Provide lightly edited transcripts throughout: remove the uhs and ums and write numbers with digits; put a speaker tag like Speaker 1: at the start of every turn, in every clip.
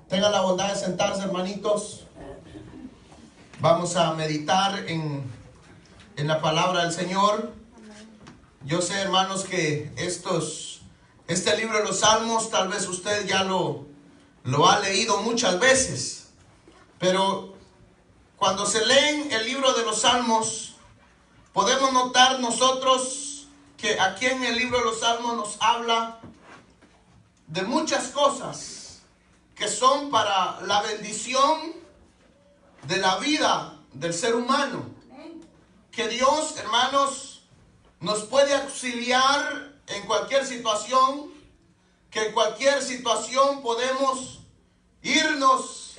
Speaker 1: Tengan la bondad de sentarse, hermanitos. Vamos a meditar en la palabra del Señor. Yo sé, hermanos, que este libro de los Salmos, tal vez usted ya lo ha leído muchas veces. Pero cuando se leen el libro de los Salmos, podemos notar nosotros que aquí en el libro de los Salmos nos habla de muchas cosas que son para la bendición de la vida del ser humano. Que Dios, hermanos, nos puede auxiliar en cualquier situación, que en cualquier situación podemos irnos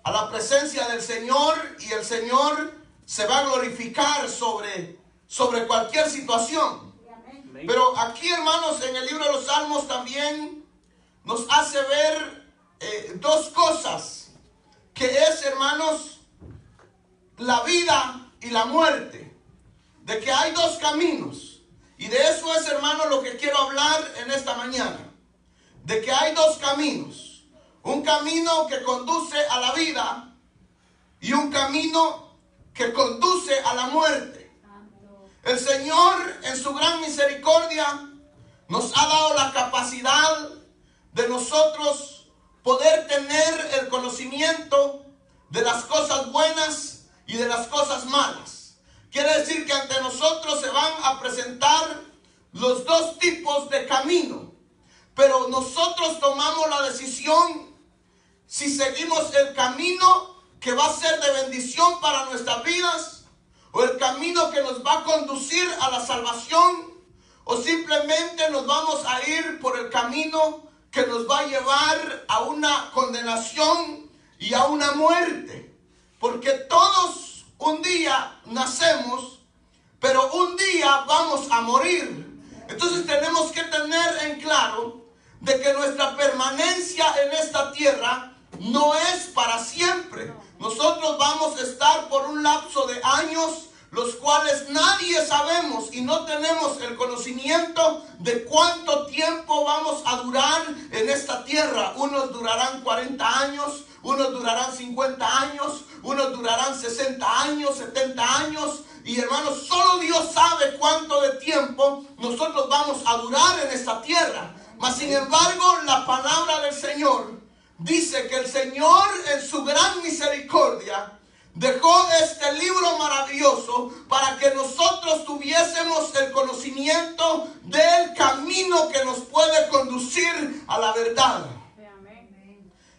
Speaker 1: a la presencia del Señor y el Señor se va a glorificar sobre cualquier situación. Pero aquí, hermanos, en el libro de los Salmos también nos hace ver dos cosas, que es, hermanos, la vida y la muerte, de que hay dos caminos, y de eso es, hermanos, lo que quiero hablar en esta mañana, de que hay dos caminos, un camino que conduce a la vida y un camino que conduce a la muerte. El Señor, en su gran misericordia, nos ha dado la capacidad de nosotros poder tener el conocimiento de las cosas buenas y de las cosas malas. Quiere decir que ante nosotros se van a presentar los dos tipos de camino, pero nosotros tomamos la decisión si seguimos el camino que va a ser de bendición para nuestras vidas, o el camino que nos va a conducir a la salvación, o simplemente nos vamos a ir por el camino que nos va a llevar a una condenación y a una muerte. Porque todos un día nacemos, pero un día vamos a morir. Entonces tenemos que tener en claro de que nuestra permanencia en esta tierra no es para siempre. Nosotros vamos a estar por un lapso de años, los cuales nadie sabemos y no tenemos el conocimiento de cuánto tiempo vamos a durar en esta tierra. Unos durarán 40 años, unos durarán 50 años, unos durarán 60 años, 70 años. Y hermanos, solo Dios sabe cuánto de tiempo nosotros vamos a durar en esta tierra. Mas sin embargo, la palabra del Señor dice que el Señor, en su gran misericordia, dejó este libro maravilloso para que nosotros tuviésemos el conocimiento del camino que nos puede conducir a la verdad.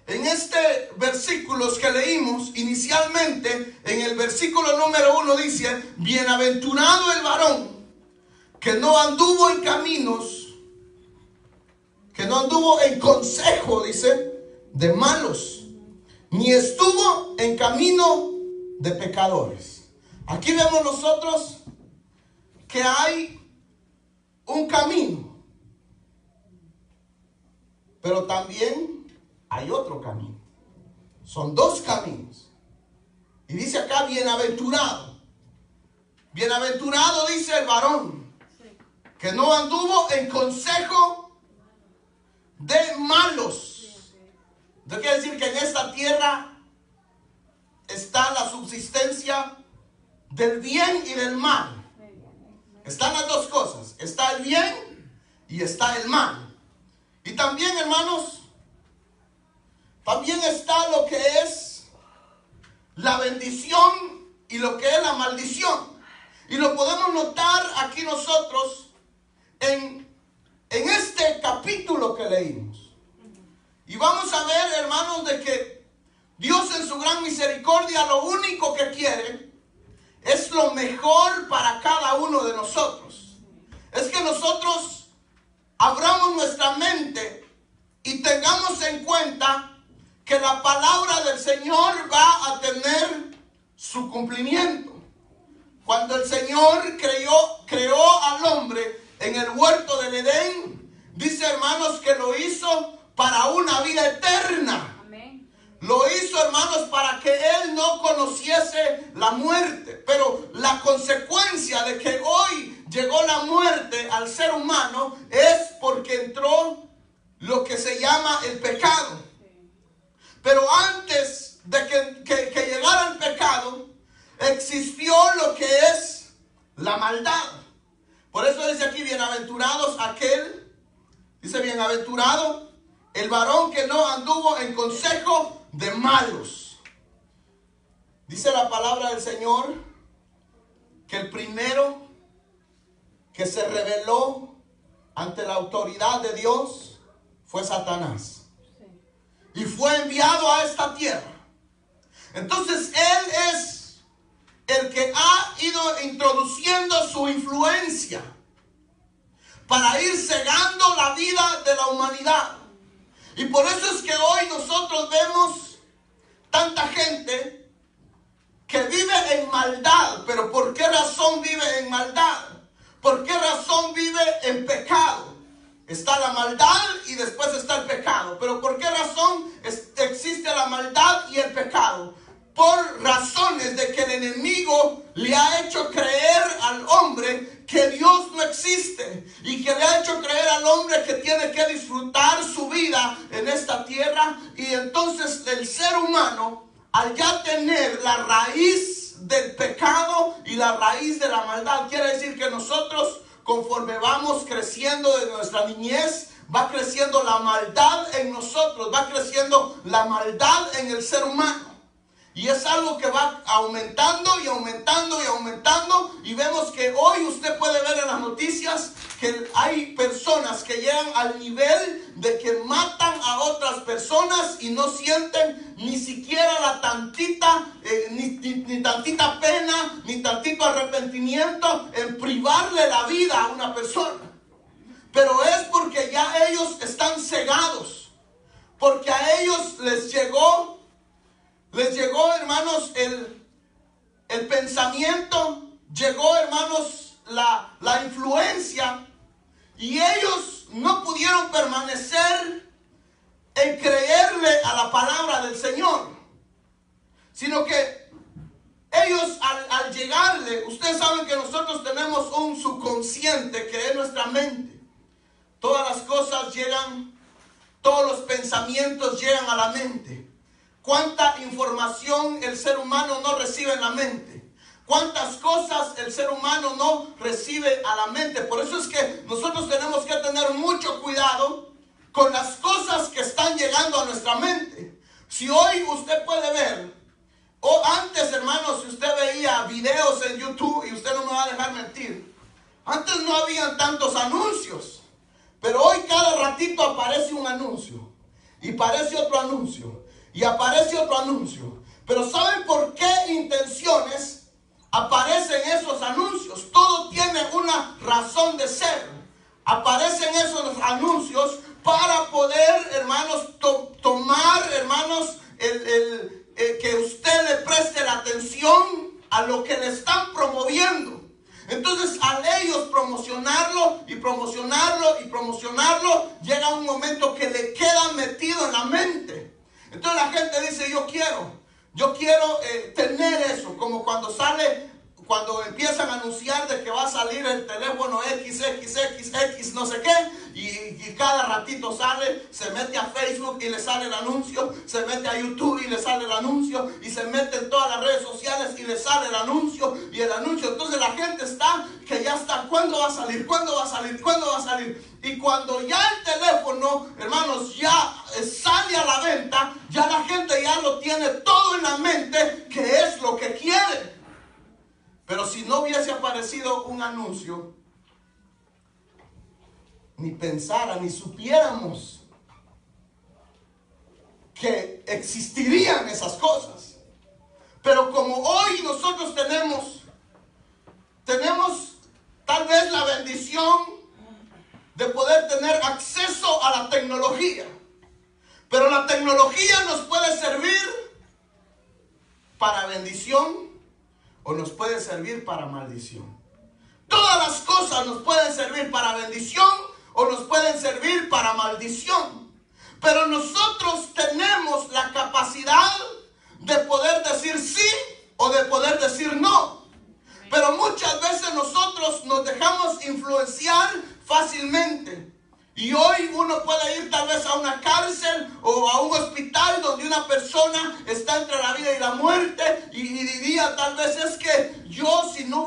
Speaker 1: En este versículos que leímos inicialmente, en el versículo número 1 dice: bienaventurado el varón que no anduvo en caminos, que no anduvo en consejo, dice, de malos, ni estuvo en camino de pecadores. Aquí vemos nosotros que hay un camino, pero también hay otro camino. Son dos caminos. Y dice acá bienaventurado. Bienaventurado, dice el varón que no anduvo en consejo de malos. Esto quiere decir que en esta tierra está la subsistencia del bien y del mal. Están las dos cosas. Está el bien y está el mal. Y también, hermanos, también está lo que es la bendición y lo que es la maldición. Y lo podemos notar aquí nosotros en este capítulo que leímos. Y vamos a ver, hermanos, de que Dios, en su gran misericordia, lo único que quiere es lo mejor para cada uno de nosotros. Es que nosotros abramos nuestra mente y tengamos en cuenta que la palabra del Señor va a tener su cumplimiento. Cuando el Señor creó al hombre en el huerto del Edén, dice, hermanos, que lo hizo para una vida eterna. Lo hizo, hermanos, para que él no conociese la muerte. Pero la consecuencia de que hoy llegó la muerte al ser humano es porque entró lo que se llama el pecado. Pero maldad. Por eso dice aquí, bienaventurados dice bienaventurado el varón que no anduvo en consejo de malos. Dice la palabra del Señor que el primero que se rebeló ante la autoridad de Dios fue Satanás. Y fue enviado a esta tierra. Entonces él es el que ha ido introduciendo su influencia para ir cegando la vida de la humanidad. Y por eso es que hoy nosotros vemos tanta gente que vive en maldad. Pero ¿por qué razón vive en maldad? ¿Por qué razón vive en pecado? Está la maldad y después está el pecado. Pero ¿por qué razón existe la maldad y el pecado? Por razones de que el enemigo le ha hecho creer al hombre que Dios no existe, y que le ha hecho creer al hombre que tiene que disfrutar su vida en esta tierra. Y entonces el ser humano, al ya tener la raíz del pecado y la raíz de la maldad, quiere decir que nosotros, conforme vamos creciendo de nuestra niñez, va creciendo la maldad en nosotros, va creciendo la maldad en el ser humano. Y es algo que va aumentando y aumentando y aumentando. Y vemos que hoy usted puede ver en las noticias que hay personas que llegan al nivel de que matan a otras personas y no sienten ni siquiera la tantita, ni tantita pena, ni tantito arrepentimiento en privarle la vida a una persona. Pero es porque ya ellos están cegados, porque a ellos les llegó, hermanos, el pensamiento, llegó, hermanos, la influencia, y ellos no pudieron permanecer en creerle a la palabra del Señor, sino que ellos al llegarle, ustedes saben que nosotros tenemos un subconsciente que es nuestra mente. Todas las cosas llegan, todos los pensamientos llegan a la mente. ¿Cuánta información el ser humano no recibe en la mente? ¿Cuántas cosas el ser humano no recibe a la mente? Por eso es que nosotros tenemos que tener mucho cuidado con las cosas que están llegando a nuestra mente. Si hoy usted puede ver, o antes, hermanos, si usted veía videos en YouTube, y usted no me va a dejar mentir, antes no habían tantos anuncios, pero hoy cada ratito aparece un anuncio, y aparece otro anuncio, y aparece otro anuncio. Pero ¿saben por qué intenciones aparecen esos anuncios? Todo tiene una razón de ser. Aparecen esos anuncios para poder, hermanos, tomar, hermanos, que usted le preste la atención a lo que le están promoviendo. Entonces, al ellos promocionarlo y promocionarlo y promocionarlo, llega un momento que le queda metido en la mente. Entonces la gente dice, yo quiero tener eso, como cuando empiezan a anunciar de que va a salir el teléfono XXX, no sé qué, y cada ratito sale, se mete a Facebook y le sale el anuncio, se mete a YouTube y le sale el anuncio, y se mete en todas las redes sociales y le sale el anuncio y el anuncio. Entonces la gente está, ¿cuándo va a salir? ¿Cuándo va a salir? ¿Cuándo va a salir? Y cuando ya el teléfono, hermanos, ya sale a la venta, ya la gente ya lo tiene todo en la mente, que es lo que quiere. Pero si no hubiese aparecido un anuncio, ni pensara, ni supiéramos que existirían esas cosas. Pero como hoy nosotros tenemos tal vez la bendición de poder tener acceso a la tecnología. Pero la tecnología nos puede servir para bendición o nos puede servir para maldición. Todas las cosas nos pueden servir para bendición o nos pueden servir para maldición. Pero nosotros tenemos la capacidad de poder decir sí o de poder decir no. Pero muchas veces nosotros nos dejamos influenciar fácilmente. Y hoy uno puede ir tal vez a una cárcel o a un hospital donde una persona está entre la vida y la muerte, y diría tal vez, es que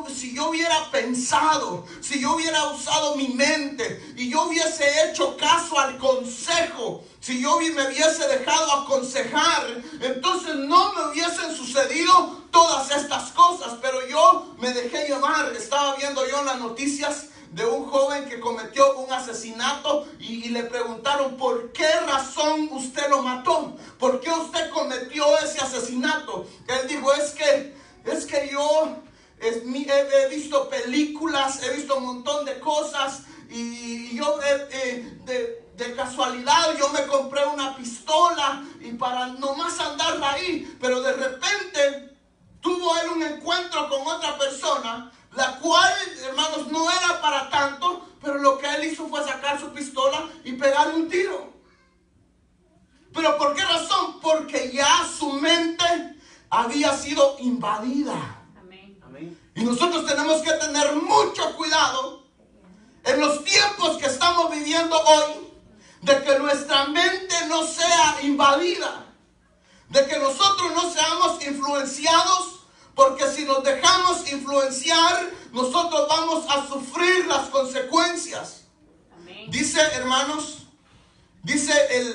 Speaker 1: si yo hubiera pensado, si yo hubiera usado mi mente y yo hubiese hecho caso al consejo, si yo me hubiese dejado aconsejar, entonces no me hubiesen sucedido todas estas cosas. Pero yo me dejé llevar. Estaba viendo yo en las noticias de un joven que cometió un asesinato y le preguntaron: ¿por qué razón usted lo mató? ¿Por qué usted cometió ese asesinato? Él dijo: es que yo he visto películas, he visto un montón de cosas y yo de casualidad yo me compré una pistola y para nomás andar ahí, pero de repente tuvo él un encuentro con otra persona, la cual, hermanos, no era para tanto, pero lo que él hizo fue sacar su pistola y pegarle un tiro. ¿Pero por qué razón? Porque ya su mente había sido invadida. Amén. Y nosotros tenemos que tener mucho cuidado en los tiempos que estamos viviendo hoy, de que nuestra mente no sea invadida, de que nosotros no seamos influenciados, porque si nos dejamos influenciar, nosotros vamos a sufrir las consecuencias. Amén. Dice, hermanos, dice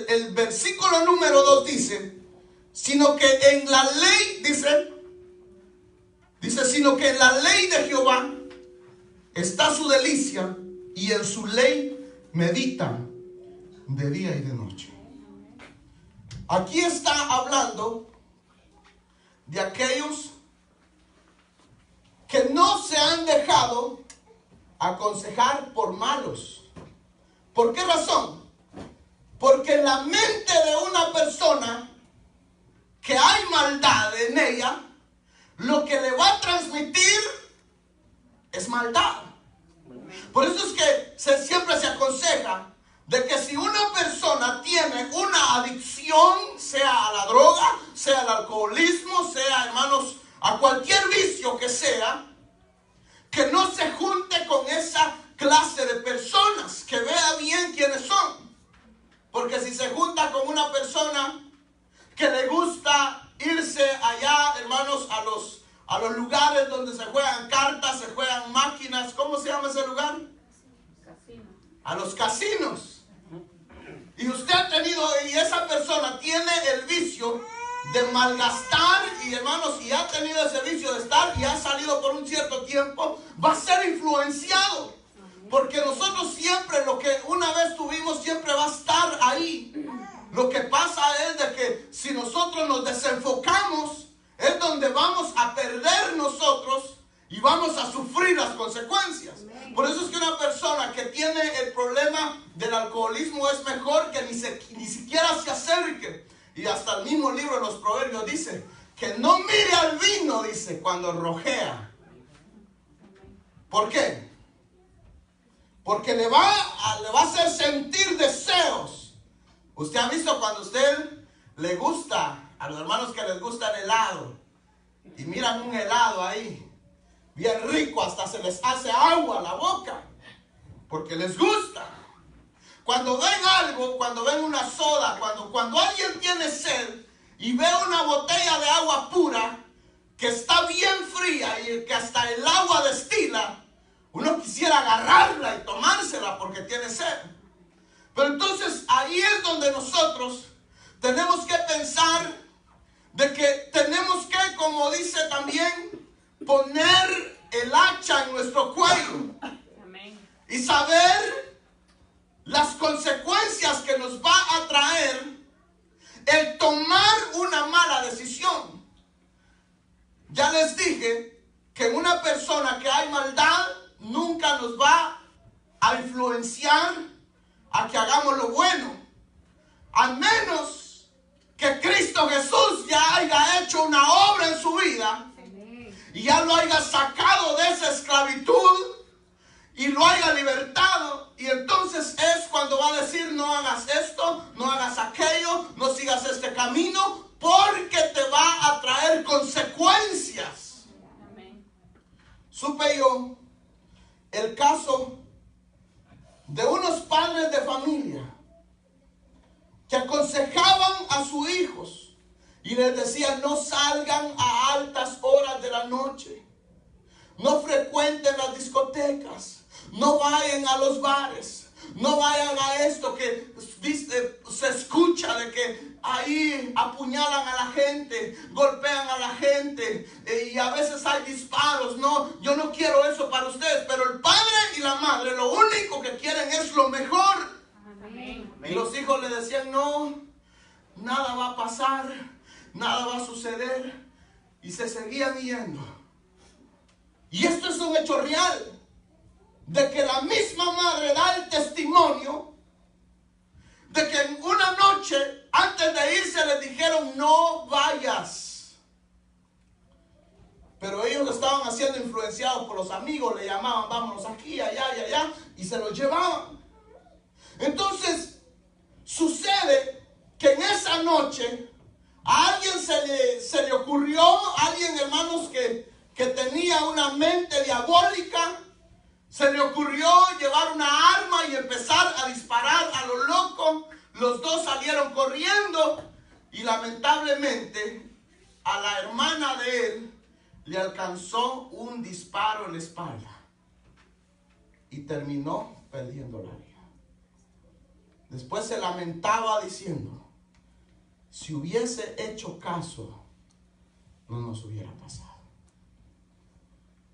Speaker 1: el versículo número 2, dice, sino que en la ley, dice, sino que en la ley de Jehová está su delicia, y en su ley medita de día y de noche. Aquí está hablando de aquellos que no se han dejado aconsejar por malos. ¿Por qué razón? Porque en la mente de una persona que hay maldad en ella, lo que le va a transmitir es maldad. Por eso es que siempre se aconseja de que si una persona tiene una adicción, sea a la droga, sea al alcoholismo, sea, hermanos, a cualquier vicio que sea, que no se junte con esa clase de personas, que vea bien quiénes son. Porque si se junta con una persona que le gusta irse allá, hermanos, a los lugares donde se juegan cartas, se juegan máquinas, ¿cómo se llama ese lugar? Casino. A los casinos. Y usted ha tenido, y esa persona tiene el vicio de malgastar, y hermanos, y ha tenido ese vicio de estar y ha salido por un cierto tiempo, va a ser influenciado. Porque nosotros siempre, lo que una vez tuvimos, siempre va a estar ahí. Lo que pasa es de que si nosotros nos desenfocamos, es donde vamos a perder nosotros y vamos a sufrir las consecuencias. Por eso es que una persona que tiene el problema del alcoholismo es mejor que ni siquiera se acerque. Y hasta el mismo libro de los Proverbios dice que no mire al vino, dice, cuando rojea. ¿Por qué? Porque le va a hacer sentir deseos. Usted ha visto cuando a usted le gusta, a los hermanos que les gusta el helado, y miran un helado ahí, bien rico, hasta se les hace agua a la boca, porque les gusta. Cuando ven algo, cuando ven una soda, cuando alguien tiene sed y ve una botella de agua pura que está bien fría y que hasta el agua destila, uno quisiera agarrarla y tomársela porque tiene sed. Pero entonces ahí es donde nosotros tenemos que pensar de que tenemos que, como dice también, poner el hacha en nuestro cuello. Amén. Y saber las consecuencias que nos va a traer el tomar una mala decisión. Ya les dije que en una persona que hay maldad nunca nos va a influenciar a que hagamos lo bueno, al menos que Cristo Jesús ya haya hecho una obra en su vida y ya lo haya sacado de esa esclavitud y lo haya libertado. Y entonces es cuando va a decir: no hagas esto, no hagas aquello, no sigas este camino, porque te va a traer consecuencias. Amén. Supe yo el caso de unos padres de familia que aconsejaban a sus hijos y les decían: no salgan a altas horas de la noche, no frecuenten las discotecas, no vayan a los bares, no vayan a esto que se escucha de que ahí apuñalan a la gente, golpean a la gente y a veces hay disparos. No, yo no quiero eso para ustedes, pero el padre y la madre lo único que quieren es lo mejor. Amén. Y los hijos le decían, no, nada va a pasar, nada va a suceder, y se seguían yendo. Y esto es un hecho real, de que la misma madre da el testimonio de que en una noche antes de irse les dijeron, no vayas. Pero ellos estaban siendo influenciados por los amigos, le llamaban, vámonos aquí, allá y allá, y se los llevaban. Entonces sucede que en esa noche a alguien se le ocurrió, alguien, hermanos, que tenía una mente diabólica, se le ocurrió llevar una arma y empezar a disparar a lo loco. Los dos salieron corriendo y lamentablemente a la hermana de él le alcanzó un disparo en la espalda y terminó perdiendo la vida. Después se lamentaba diciendo, si hubiese hecho caso, no nos hubiera pasado.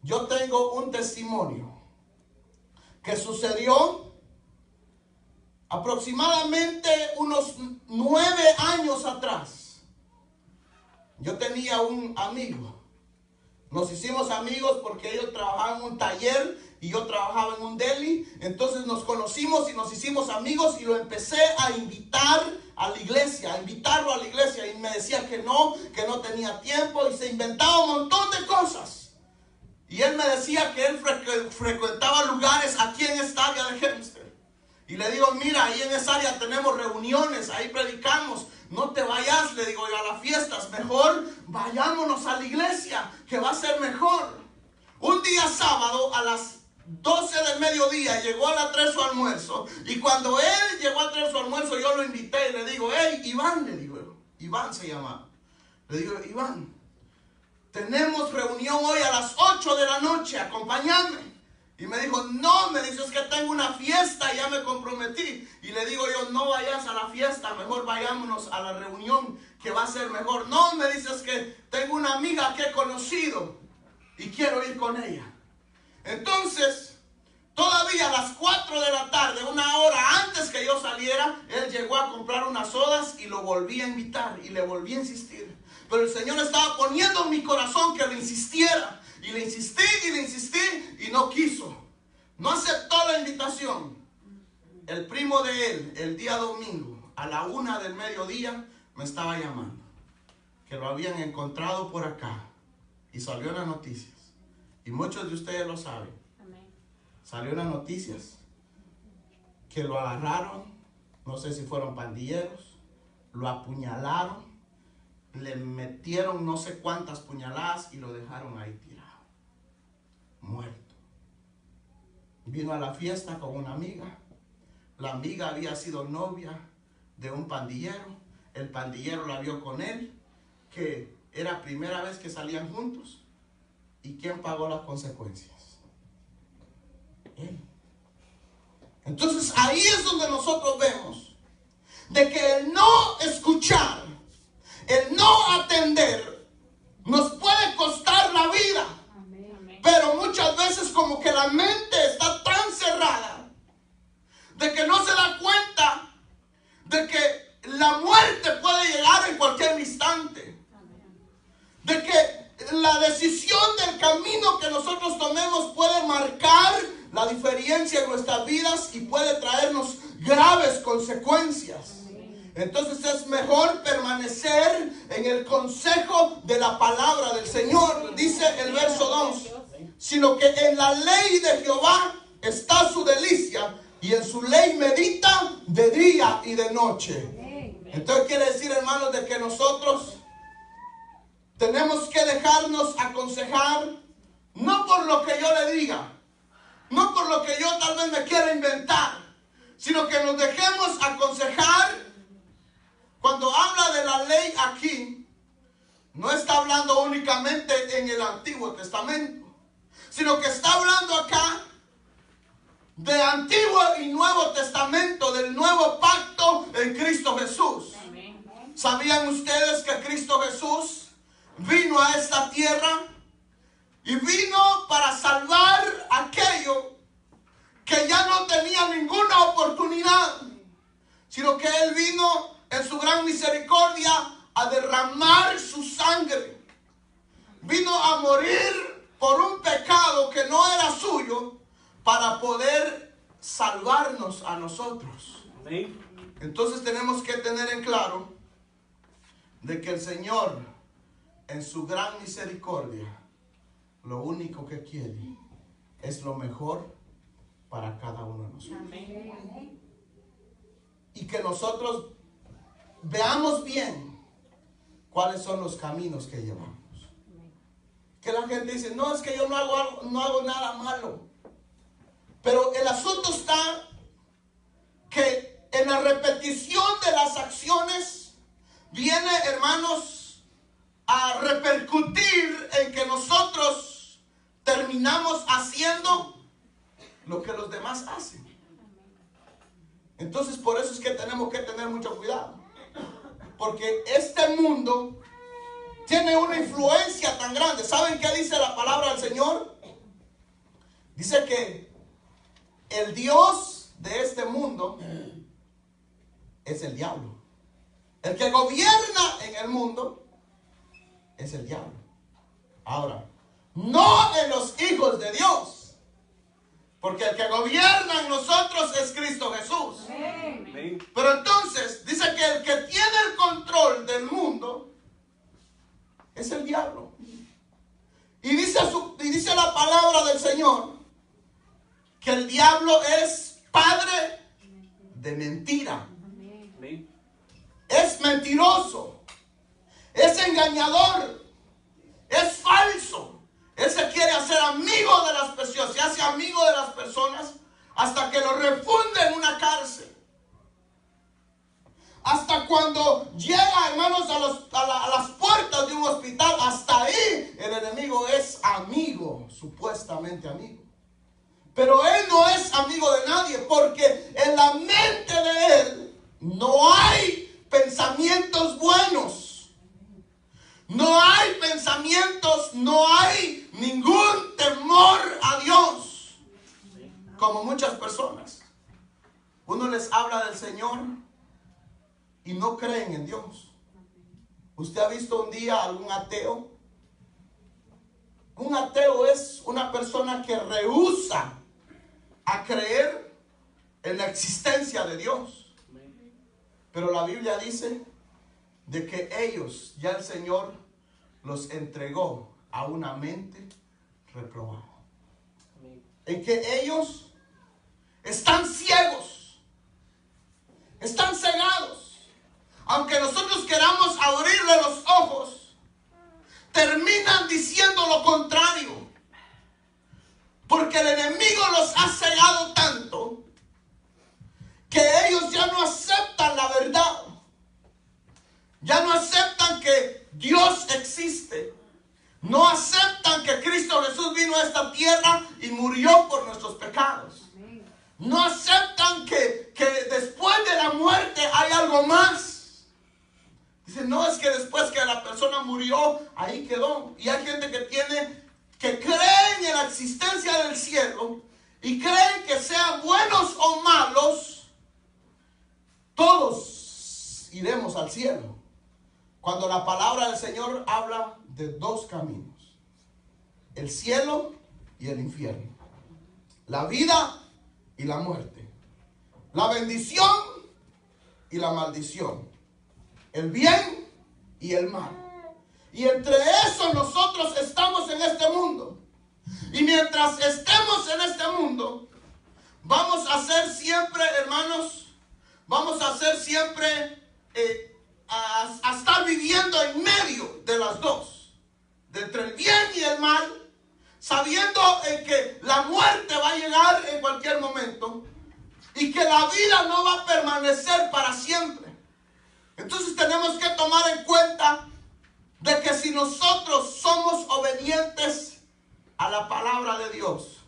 Speaker 1: Yo tengo un testimonio que sucedió aproximadamente unos 9 años atrás. Yo tenía un amigo. Nos hicimos amigos porque ellos trabajaban en un taller y yo trabajaba en un deli. Entonces nos conocimos y nos hicimos amigos y lo empecé a invitar a la iglesia, a invitarlo a la iglesia. Y me decía que no tenía tiempo y se inventaba un montón de cosas. Y él me decía que él frecuentaba lugares aquí en esta área de Hempstead. Y le digo, mira, ahí en esa área tenemos reuniones, ahí predicamos. No te vayas, le digo yo, a las fiestas. Mejor vayámonos a la iglesia, que va a ser mejor. Un día sábado a las 12 del mediodía llegó a traer su almuerzo. Y cuando él llegó a traer su almuerzo, yo lo invité y le digo, hey, Iván, le digo, Iván se llama. Le digo, Iván, tenemos reunión hoy a las 8 de la noche, acompáñame. Y me dijo, no, me dice, es que tengo una fiesta y ya me comprometí. Y le digo yo, no vayas a la fiesta, mejor vayámonos a la reunión, que va a ser mejor. No, me dice, es que tengo una amiga que he conocido y quiero ir con ella. Entonces, todavía a las 4 de la tarde, una hora antes que yo saliera, él llegó a comprar unas sodas y lo volví a invitar y le volví a insistir. Pero el Señor estaba poniendo en mi corazón que le insistiera. Y le insistí y no quiso. No aceptó la invitación. El primo de él, el día domingo, a la 1 del mediodía, me estaba llamando. Que lo habían encontrado por acá. Y salió en las noticias. Y muchos de ustedes lo saben. Amén. Salió en las noticias que lo agarraron. No sé si fueron pandilleros. Lo apuñalaron. Le metieron no sé cuántas puñaladas y lo dejaron ahí tirado, muerto. Vino a la fiesta con una amiga. La amiga había sido novia de un pandillero. El pandillero la vio con él, que era primera vez que salían juntos. ¿Y quién pagó las consecuencias? Él. Entonces ahí es donde nosotros vemos de que el no escuchar, el no atender, nos puede costar la vida. Amén. Pero muchas veces como que la mente está tan cerrada de que no se da cuenta de que la muerte puede llegar en cualquier instante. Amén. De que la decisión del camino que nosotros tomemos puede marcar la diferencia en nuestras vidas y puede traernos graves consecuencias. Entonces es mejor permanecer en el consejo de la palabra del Señor. Dice el verso 2, sino que en la ley de Jehová está su delicia y en su ley medita de día y de noche. Entonces quiere decir, hermanos, de que nosotros tenemos que dejarnos aconsejar, no por lo que yo le diga, no por lo que yo tal vez me quiera inventar, sino que nos dejemos aconsejar. Cuando habla de la ley aquí, no está hablando únicamente en el Antiguo Testamento, sino que está hablando acá de Antiguo y Nuevo Testamento, del nuevo pacto en Cristo Jesús. ¿Sabían ustedes que Cristo Jesús vino a esta tierra y vino para salvar aquello que ya no tenía ninguna oportunidad, sino que Él vino en su gran misericordia a derramar su sangre? Vino a morir por un pecado que no era suyo para poder salvarnos a nosotros. Entonces tenemos que tener en claro de que el Señor, en su gran misericordia, lo único que quiere es lo mejor para cada uno de nosotros. Amén. Y que nosotros veamos bien cuáles son los caminos que llevamos. Que la gente dice, no, es que yo no hago nada malo. Pero el asunto está que en la repetición de las acciones viene, hermanos, a repercutir en que nosotros terminamos haciendo lo que los demás hacen. Entonces, por eso es que tenemos que tener mucho cuidado. Porque este mundo tiene una influencia tan grande. ¿Saben qué dice la palabra del Señor? Dice que el Dios de este mundo es el diablo. El que gobierna en el mundo es el diablo. Ahora, no en los hijos de Dios, porque el que gobierna en nosotros es Cristo Jesús. Amén. Pero entonces dice que el que tiene el control del mundo es el diablo. Y dice la palabra del Señor que el diablo es padre de mentira. Amén. Es mentiroso, es engañador, es falso. Él se quiere hacer amigo de las personas, se hace amigo de las personas hasta que lo refunde en una cárcel. Hasta cuando llega, hermanos, a las puertas de un hospital, hasta ahí el enemigo es amigo, supuestamente amigo. Pero él no es amigo de nadie, porque en la mente de él no hay pensamientos buenos. No hay pensamientos, no hay ningún temor a Dios. Como muchas personas. Uno les habla del Señor y no creen en Dios. ¿Usted ha visto un día algún ateo? Un ateo es una persona que rehúsa a creer en la existencia de Dios. Pero la Biblia dice de que ellos, ya el Señor los entregó a una mente reprobada. En que ellos están ciegos, están cegados. Aunque nosotros queramos abrirle los ojos, terminan diciendo lo contrario. Porque el enemigo los ha cegado tanto que ellos ya no aceptan la verdad. Ya no aceptan que Dios existe. No aceptan que Cristo Jesús vino a esta tierra y murió por nuestros pecados. No aceptan que después de la muerte hay algo más. Dicen, no, es que después que la persona murió, ahí quedó. Y hay gente que creen en la existencia del cielo y creen que sean buenos o malos, todos iremos al cielo. Cuando la palabra del Señor habla de dos caminos: el cielo y el infierno, la vida y la muerte, la bendición y la maldición, el bien y el mal. Y entre eso nosotros estamos en este mundo. Y mientras estemos en este mundo, vamos a ser siempre, hermanos, vamos a ser siempre a estar viviendo en medio de las dos, de entre el bien y el mal, sabiendo que la muerte va a llegar en cualquier momento y que la vida no va a permanecer para siempre. Entonces tenemos que tomar en cuenta de que si nosotros somos obedientes a a la palabra de Dios,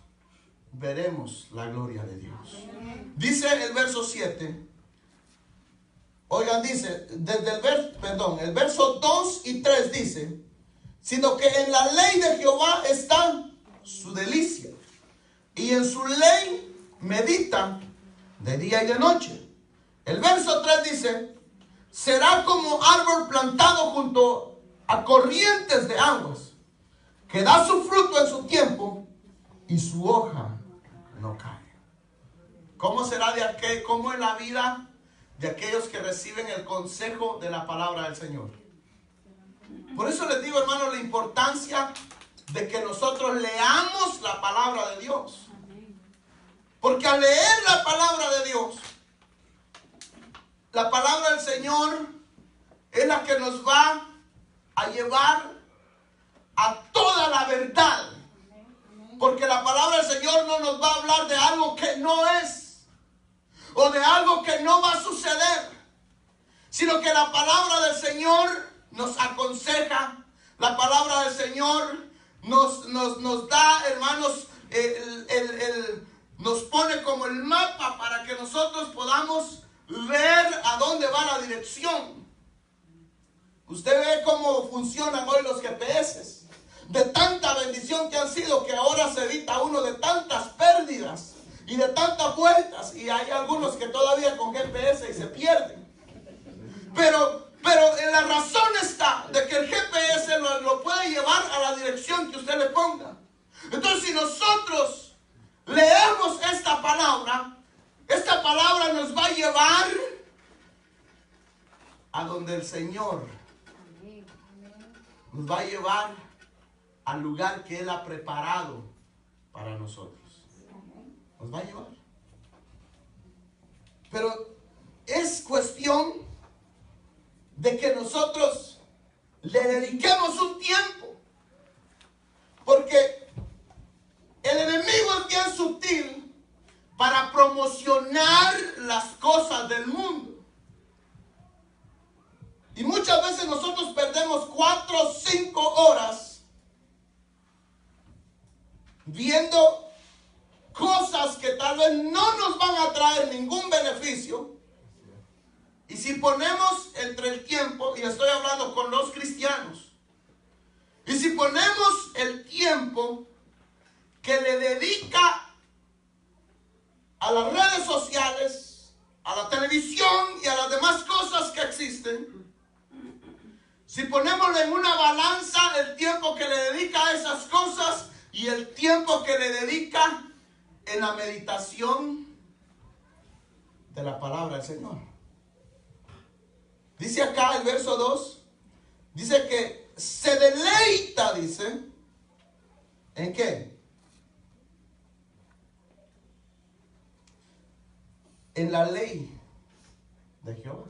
Speaker 1: veremos la gloria de Dios. Dice el verso 7. Oigan, dice, desde el verso 2 y 3 dice, sino que en la ley de Jehová está su delicia, y en su ley medita de día y de noche. El verso 3 dice, será como árbol plantado junto a corrientes de aguas, que da su fruto en su tiempo, y su hoja no cae. ¿Cómo será cómo es la vida de aquellos que reciben el consejo de la palabra del Señor? Por eso les digo, hermanos, la importancia de que nosotros leamos la palabra de Dios. Porque al leer la palabra de Dios, la palabra del Señor es la que nos va a llevar a toda la verdad. Porque la palabra del Señor no nos va a hablar de algo que no es, o de algo que no va a suceder, sino que la palabra del Señor nos aconseja. La palabra del Señor nos da, hermanos, nos pone como el mapa para que nosotros podamos ver a dónde va la dirección. Usted ve cómo funcionan hoy los GPS. De tanta bendición que han sido, que ahora se evita uno de tantas pérdidas y de tantas vueltas. Y hay algunos que todavía con GPS y se pierden. Pero la razón está de que el GPS lo puede llevar a la dirección que usted le ponga. Entonces, si nosotros leemos esta palabra nos va a llevar a donde el Señor nos va a llevar al lugar que Él ha preparado para nosotros. Nos va a llevar. Pero es cuestión de que nosotros le dediquemos un tiempo. Porque el enemigo es bien sutil para promocionar las cosas del mundo. Y muchas veces nosotros perdemos 4 o 5 horas viendo cosas que tal vez no nos van a traer ningún beneficio. Y si ponemos entre el tiempo, y estoy hablando con los cristianos, y si ponemos el tiempo que le dedica a las redes sociales, a la televisión y a las demás cosas que existen, si ponemos en una balanza el tiempo que le dedica a esas cosas y el tiempo que le dedica en la meditación de la palabra del Señor. Dice acá el verso 2, dice que se deleita, dice, ¿en qué? En la ley de Jehová.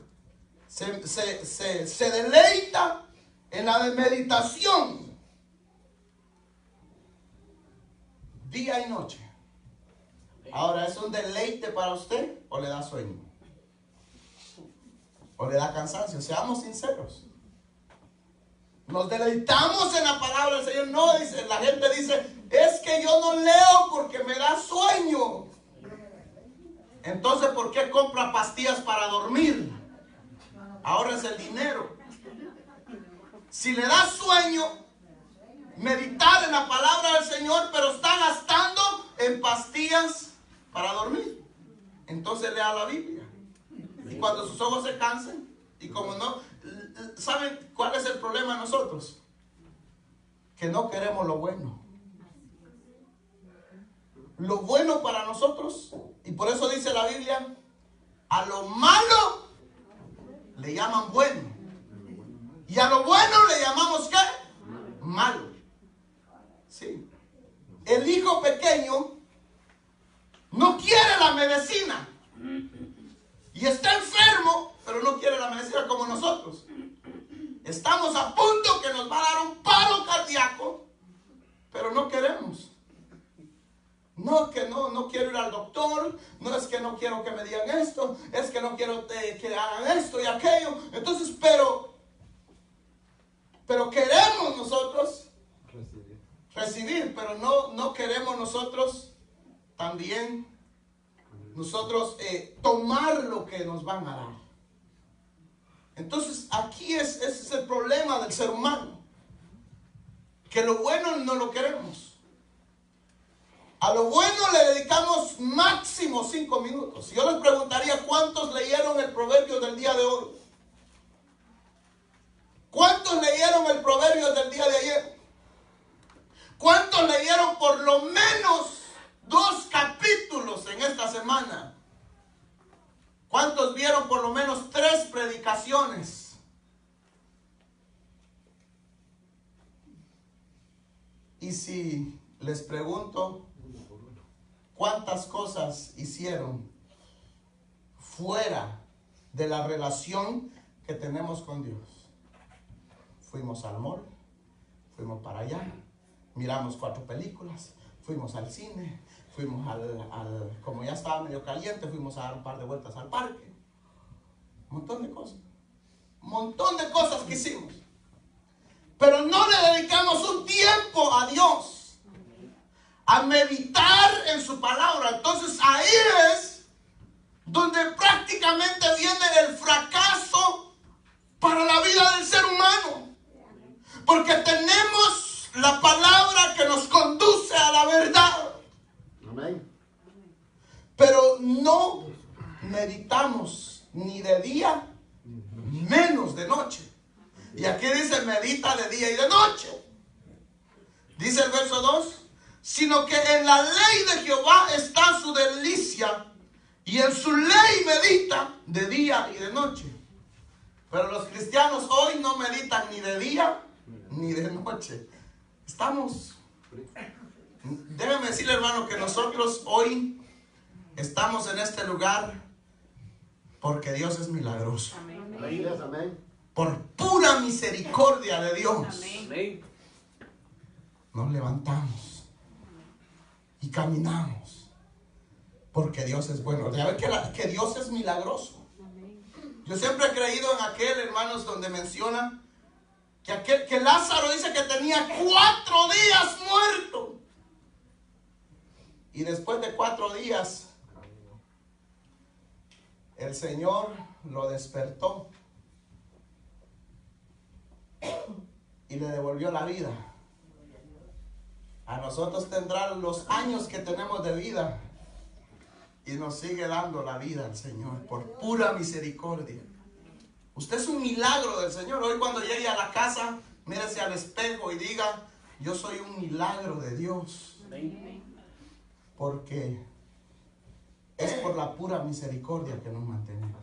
Speaker 1: Se deleita en la meditación día y noche. Ahora, ¿es un deleite para usted o le da sueño? ¿O le da cansancio? Seamos sinceros. Nos deleitamos en la palabra del Señor. No, dice, la gente dice, es que yo no leo porque me da sueño. Entonces, ¿por qué compra pastillas para dormir? Ahora es el dinero. Si le da sueño, meditar en la palabra del Señor, pero está gastando en pastillas para dormir, entonces lea la Biblia. Y cuando sus ojos se cansen, y como no, ¿saben cuál es el problema de nosotros? Que no queremos lo bueno. Lo bueno para nosotros, y por eso dice la Biblia, a lo malo le llaman bueno, y a lo bueno le llamamos ¿qué? Malo. Sí. El hijo pequeño no quiere la medicina y está enfermo, pero no quiere la medicina como nosotros. Estamos a punto que nos va a dar un paro cardíaco, pero no queremos. No, que no quiero ir al doctor, no es que no quiero que me digan esto, es que no quiero que hagan esto y aquello. Entonces, pero queremos nosotros recibir, pero no queremos nosotros también tomar lo que nos van a dar. Entonces aquí ese es el problema del ser humano, que lo bueno no lo queremos. A lo bueno le dedicamos máximo 5 minutos. Yo les preguntaría cuántos leyeron el proverbio del día de hoy. ¿Cuántos leyeron el proverbio del día de ayer? ¿Cuántos leyeron por lo menos 2 capítulos en esta semana? ¿Cuántos vieron por lo menos 3 predicaciones? Y si les pregunto, ¿cuántas cosas hicieron fuera de la relación que tenemos con Dios? Fuimos al mall, fuimos para allá, miramos 4 películas, fuimos al cine, fuimos como ya estaba medio caliente, fuimos a dar un par de vueltas al parque. Un montón de cosas que hicimos. Pero no le dedicamos un tiempo a Dios, a meditar en su palabra. Entonces ahí es donde prácticamente viene el fracaso para la vida del ser humano. Porque tenemos la palabra que nos conduce a la verdad. Amén. Pero no meditamos ni de día, menos de noche. Y aquí dice medita de día y de noche. Dice el verso 2, sino que en la ley de Jehová está su delicia, y en su ley medita de día y de noche. Pero los cristianos hoy no meditan ni de día ni de noche. Déjeme decirle, hermano, que nosotros hoy estamos en este lugar porque Dios es milagroso. Amén. Por pura misericordia de Dios. Amén. Nos levantamos y caminamos porque Dios es bueno. Ya ven que Dios es milagroso. Yo siempre he creído en aquel, hermanos, donde menciona que Lázaro dice que tenía 4 días muerto. Y después de 4 días, el Señor lo despertó y le devolvió la vida. A nosotros tendrán los años que tenemos de vida y nos sigue dando la vida el Señor por pura misericordia. Usted es un milagro del Señor. Hoy cuando llegue a la casa, mírese al espejo y diga, yo soy un milagro de Dios. Porque es por la pura misericordia que nos mantenemos.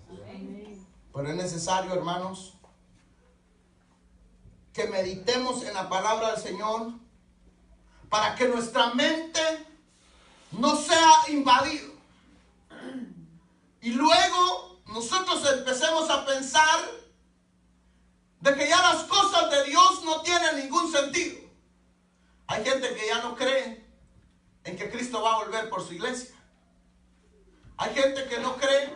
Speaker 1: Pero es necesario, hermanos, que meditemos en la palabra del Señor para que nuestra mente no sea invadida. Y luego nosotros empecemos a pensar de que ya las cosas de Dios no tienen ningún sentido. Hay gente que ya no cree en que Cristo va a volver por su iglesia. Hay gente que no cree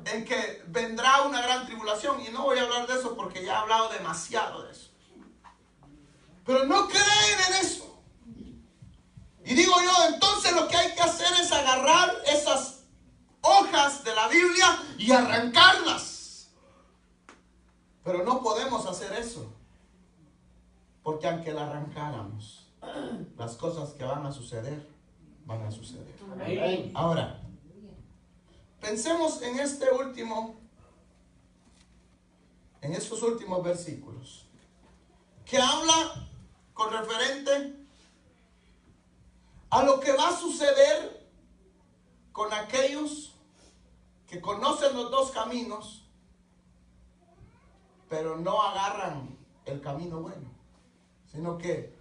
Speaker 1: en que vendrá una gran tribulación. Y no voy a hablar de eso porque ya he hablado demasiado de eso. Pero no creen en eso. Y digo yo, entonces lo que hay que hacer es agarrar esas hojas de la Biblia y arrancarlas. Pero no podemos hacer eso. Porque aunque la arrancáramos, las cosas que van a suceder, van a suceder. Amén. Ahora, pensemos en estos últimos versículos, que habla con referente a lo que va a suceder con aquellos que conocen los 2 caminos, pero no agarran el camino bueno, sino que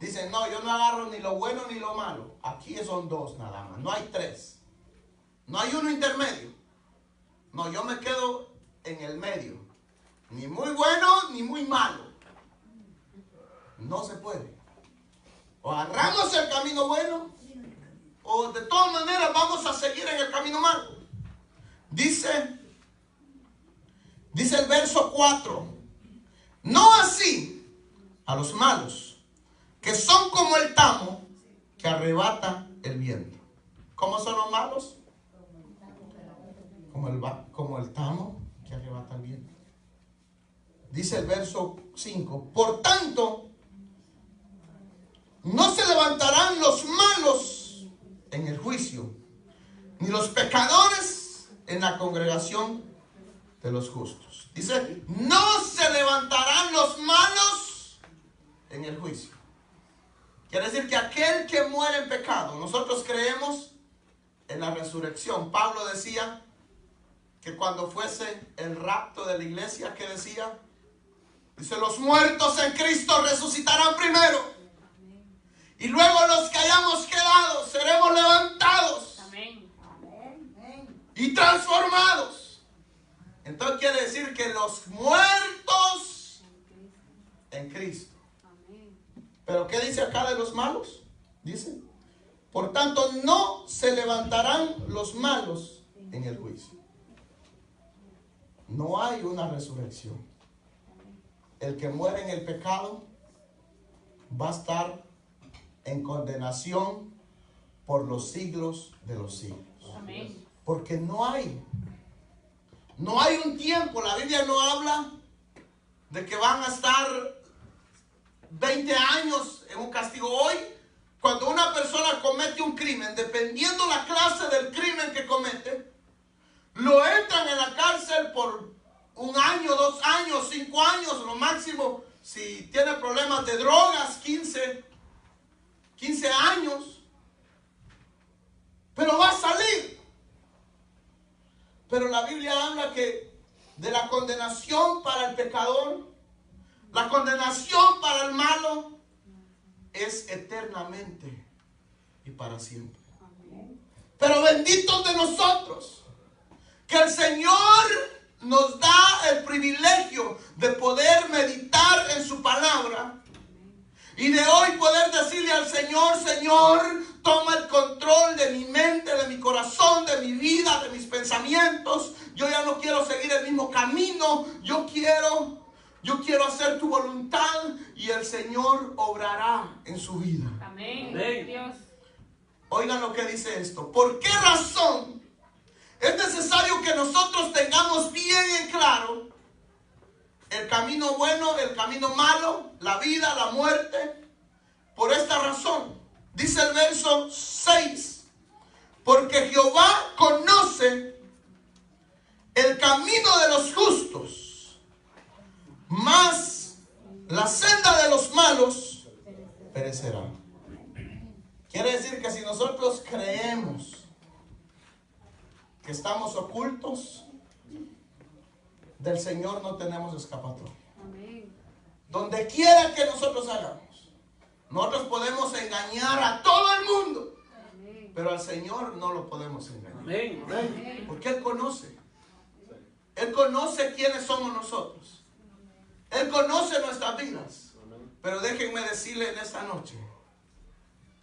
Speaker 1: dicen, no, yo no agarro ni lo bueno ni lo malo. Aquí son 2 nada más, no hay 3. No hay uno intermedio. No, yo me quedo en el medio. Ni muy bueno ni muy malo. No se puede. O agarramos el camino bueno, o de todas maneras vamos a seguir en el camino malo. Dice el verso 4. No así a los malos, que son como el tamo que arrebata el viento. ¿Cómo son los malos? Como el tamo que arrebata el viento. Dice el verso 5: por tanto, no se levantarán los malos en el juicio, ni los pecadores en la congregación de los justos. Dice, no se levantarán los malos en el juicio. Quiere decir que aquel que muere en pecado, nosotros creemos en la resurrección. Pablo decía que cuando fuese el rapto de la iglesia, ¿qué decía? Dice, los muertos en Cristo resucitarán primero. Y luego los que hayamos quedado seremos levantados. Amén. Y transformados. Entonces quiere decir que los muertos en Cristo. Pero ¿qué dice acá de los malos? Dice, por tanto no se levantarán los malos en el juicio. No hay una resurrección. El que muere en el pecado va a estar en condenación por los siglos de los siglos. Amén. Porque no hay un tiempo. La Biblia no habla de que van a estar 20 años en un castigo. Hoy, cuando una persona comete un crimen, dependiendo la clase del crimen que comete, lo entran en la cárcel por 1 año, 2 años, 5 años, lo máximo, si tiene problemas de drogas, 15 años. Pero va a salir. Pero la Biblia habla que de la condenación para el pecador, la condenación para el malo es eternamente y para siempre. Pero benditos de nosotros, que el Señor nos da el privilegio de poder meditar en su palabra y de hoy poder decirle al Señor, Señor, toma el control de mi mente, de mi corazón, de mi vida, de mis pensamientos. Yo ya no quiero seguir el mismo camino. Yo quiero hacer tu voluntad y el Señor obrará en su vida. Amén. Amén. Dios. Oigan lo que dice esto. ¿Por qué razón es necesario que nosotros tengamos bien en claro el camino bueno, el camino malo, la vida, la muerte? Por esta razón, dice el verso 6, porque Jehová conoce el camino de los justos, mas la senda de los malos perecerá. Quiere decir que si nosotros creemos que estamos ocultos, del Señor no tenemos escapatoria. Amén. Donde quiera que nosotros hagamos, nosotros podemos engañar a todo el mundo. Amén. Pero al Señor no lo podemos engañar. Amén. Amén. Porque Él conoce. Él conoce quiénes somos nosotros. Él conoce nuestras vidas. Pero déjenme decirle en esta noche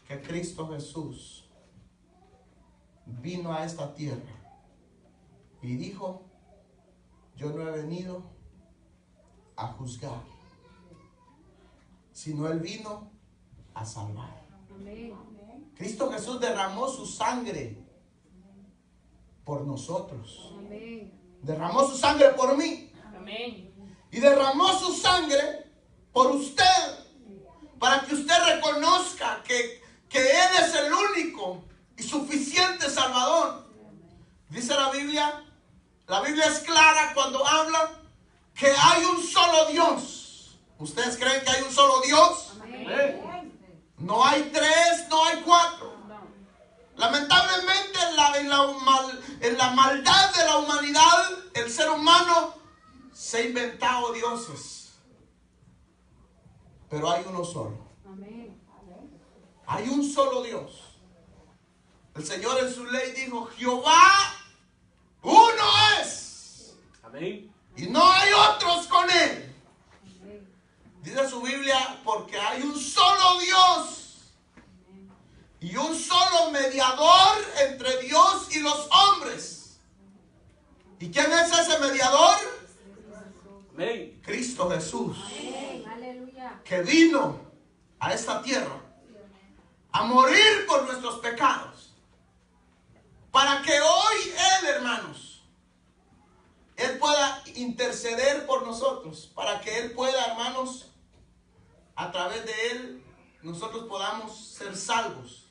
Speaker 1: que Cristo Jesús vino a esta tierra y dijo, yo no he venido a juzgar, sino Él vino a salvar. Amén. Cristo Jesús derramó su sangre por nosotros. Amén. Derramó su sangre por mí. Amén. Y derramó su sangre por usted, para que usted reconozca que Él es el único y suficiente Salvador. Dice la Biblia es clara cuando habla que hay un solo Dios. ¿Ustedes creen que hay un solo Dios? Amén. No hay 3, no hay 4. Lamentablemente en la maldad de la humanidad, el ser humano se ha inventado dioses. Pero hay uno solo. Amén. Hay un solo Dios. El Señor en su ley dijo, Jehová uno es. Amén. Y no hay otros con Él. Amén. Dice su Biblia, porque hay un solo Dios. Amén. Y un solo mediador entre Dios y los hombres. ¿Y quién es ese mediador? Amén. Cristo Jesús. Amén. Aleluya. Que vino a esta tierra, a morir por nuestros pecados, para que hoy Él, hermanos, Él pueda interceder por nosotros, para que Él pueda, hermanos, a través de Él, nosotros podamos ser salvos.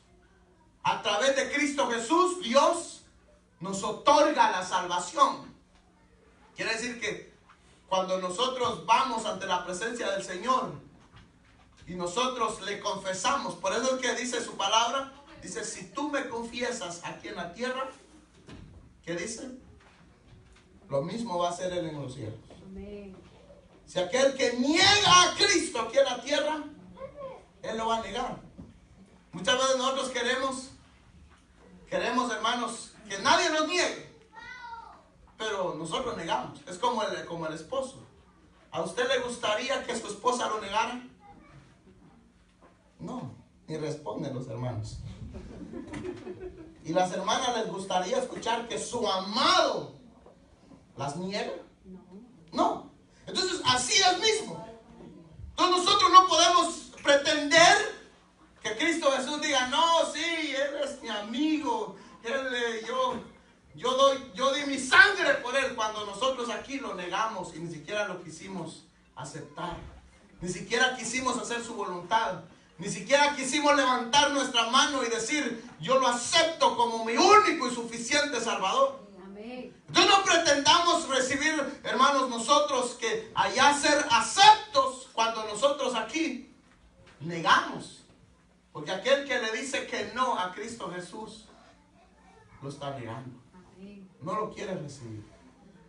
Speaker 1: A través de Cristo Jesús, Dios nos otorga la salvación. Quiere decir que cuando nosotros vamos ante la presencia del Señor y nosotros le confesamos, por eso es que dice su palabra, dice, si tú me confiesas aquí en la tierra, ¿qué dice? Lo mismo va a hacer Él en los cielos. Amén. Si aquel que niega a Cristo aquí en la tierra, Él lo va a negar. Muchas veces nosotros queremos, hermanos, que nadie nos niegue, pero nosotros negamos. Es como el esposo. ¿A usted le gustaría que su esposa lo negara? No, ni responden los hermanos. ¿Y las hermanas les gustaría escuchar que su amado las niega? No. Entonces así es mismo. Entonces nosotros no podemos pretender que Cristo Jesús diga, no, sí, Él es mi amigo, yo di mi sangre por Él, cuando nosotros aquí lo negamos y ni siquiera lo quisimos aceptar, ni siquiera quisimos hacer su voluntad, ni siquiera quisimos levantar nuestra mano y decir, yo lo acepto como mi único y suficiente Salvador. Entonces no pretendamos recibir, hermanos, nosotros que allá ser aceptos cuando nosotros aquí negamos. Porque aquel que le dice que no a Cristo Jesús, lo está negando. No lo quiere recibir.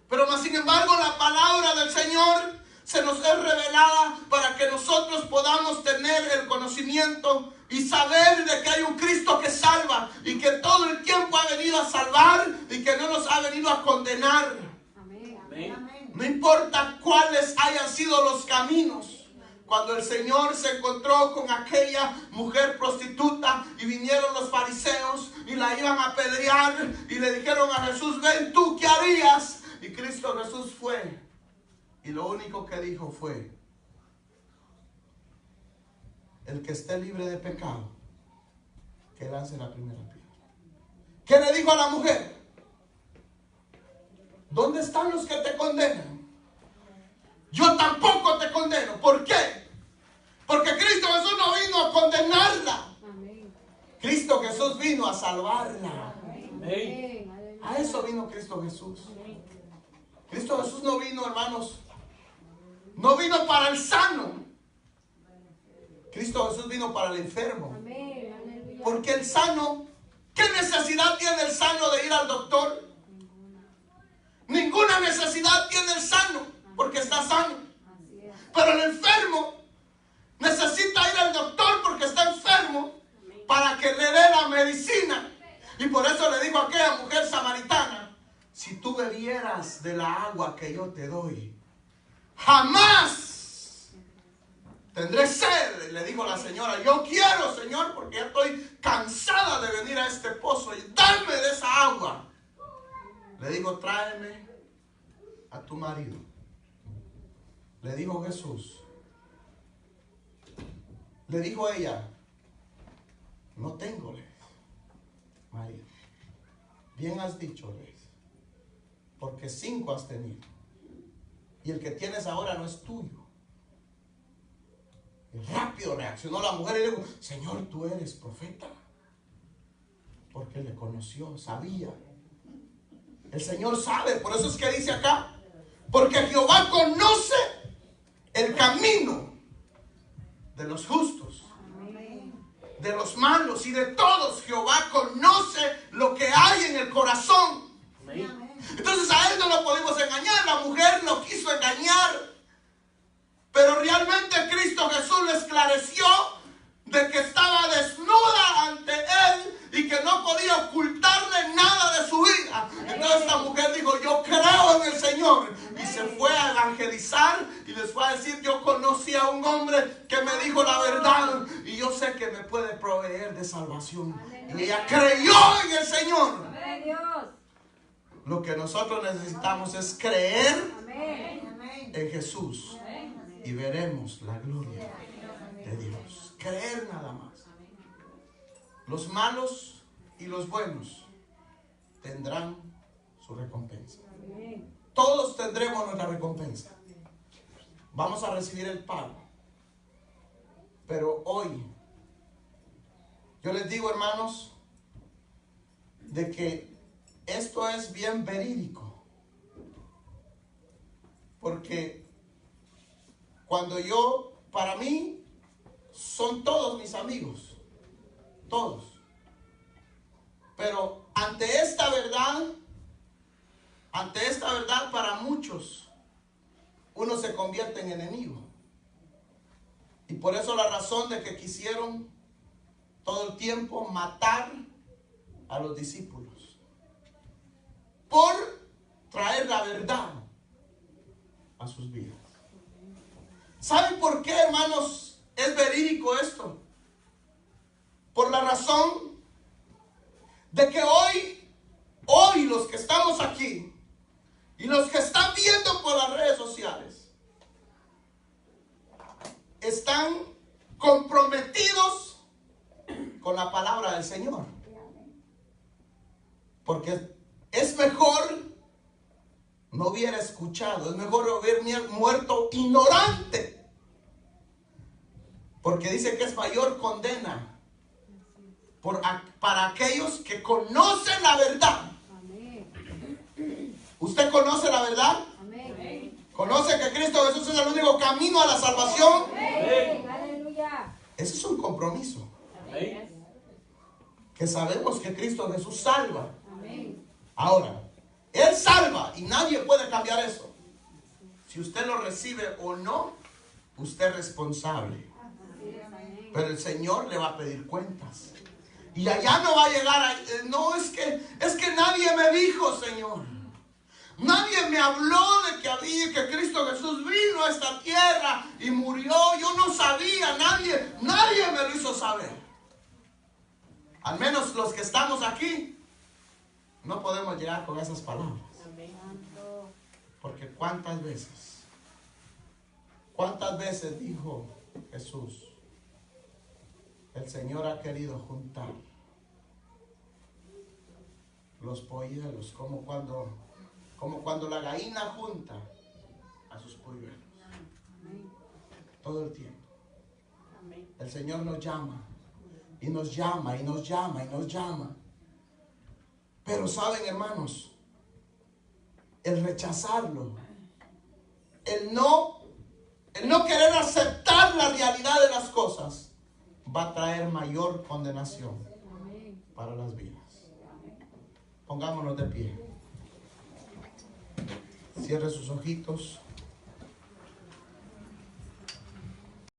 Speaker 1: Pero más sin embargo la palabra del Señor se nos es revelada para que nosotros podamos tener el conocimiento y saber de que hay un Cristo que salva y que todo el tiempo ha venido a salvar y que no nos ha venido a condenar. Amén. No importa cuáles hayan sido los caminos. Cuando el Señor se encontró con aquella mujer prostituta y vinieron los fariseos y la iban a apedrear y le dijeron a Jesús, ven tú, ¿qué harías? Y Cristo Jesús fue y lo único que dijo fue, el que esté libre de pecado, que lance la primera piedra. ¿Qué le dijo a la mujer? ¿Dónde están los que te condenan? Yo tampoco te condeno. ¿Por qué? Porque Cristo Jesús no vino a condenarla. Amén. Cristo Jesús vino a salvarla. Amén. A eso vino Cristo Jesús. Amén. Cristo Jesús no vino, hermanos, no vino para el sano. Cristo Jesús vino para el enfermo. Amén. Porque el sano, ¿qué necesidad tiene el sano de ir al doctor? Ninguna necesidad tiene el sano, porque está sano. Pero el enfermo necesita ir al doctor porque está enfermo para que le dé la medicina. Y por eso le digo a aquella mujer samaritana, si tú bebieras de la agua que yo te doy, jamás tendré sed. Le dijo la señora, yo quiero, Señor, porque ya estoy cansada de venir a este pozo y dame de esa agua. Le dijo, tráeme a tu marido. Le dijo Jesús. Le dijo ella, no tengo, marido. Bien has dicho, porque 5 has tenido. Y el que tienes ahora no es tuyo. Y rápido reaccionó la mujer y le dijo, Señor, tú eres profeta. Porque le conoció, sabía. El Señor sabe, por eso es que dice acá, porque Jehová conoce el camino de los justos, de los malos y de todos. Jehová conoce lo que hay en el corazón. Entonces a él no lo podemos engañar. La mujer lo quiso engañar, pero realmente Cristo Jesús le esclareció de que estaba desnuda ante él y que no podía ocultarle nada de su vida. Entonces esta mujer dijo, yo creo en el Señor, y se fue a evangelizar y les fue a decir, yo conocí a un hombre que me dijo la verdad y yo sé que me puede proveer de salvación. Y ella creyó en el Señor. Lo que nosotros necesitamos es creer en Jesús y veremos la gloria de Dios. Creer nada más. Los malos y los buenos tendrán su recompensa. Todos tendremos nuestra recompensa. Vamos a recibir el pago. Pero hoy, yo les digo, hermanos, de que esto es bien verídico. Porque para mí, son todos mis amigos. Todos. Pero ante esta verdad, para muchos, uno se convierte en enemigo. Y por eso la razón de que quisieron todo el tiempo matar a los discípulos. Por traer la verdad a sus vidas. ¿Saben por qué, hermanos, es verídico esto? Por la razón de que hoy los que estamos aquí y los que están viendo por las redes sociales están comprometidos con la palabra del Señor. Porque es mejor no hubiera escuchado, es mejor haber muerto ignorante. Porque dice que es mayor condena para aquellos que conocen la verdad. ¿Usted conoce la verdad? ¿Conoce que Cristo Jesús es el único camino a la salvación? Ese es un compromiso. Que sabemos que Cristo Jesús salva. Ahora, Él salva y nadie puede cambiar eso. Si usted lo recibe o no, usted es responsable. Pero el Señor le va a pedir cuentas. Y allá no va a llegar no, es que nadie me dijo, Señor. Nadie me habló de que Cristo Jesús vino a esta tierra y murió. Yo no sabía, nadie me lo hizo saber. Al menos los que estamos aquí no podemos llegar con esas palabras. Porque cuántas veces dijo Jesús, el Señor ha querido juntar los polluelos, como cuando la gallina junta a sus polluelos. Todo el tiempo. El Señor nos llama y nos llama y nos llama y nos llama. Pero saben, hermanos, el rechazarlo, el no querer aceptar la realidad de las cosas, va a traer mayor condenación para las vidas. Pongámonos de pie. Cierre sus ojitos.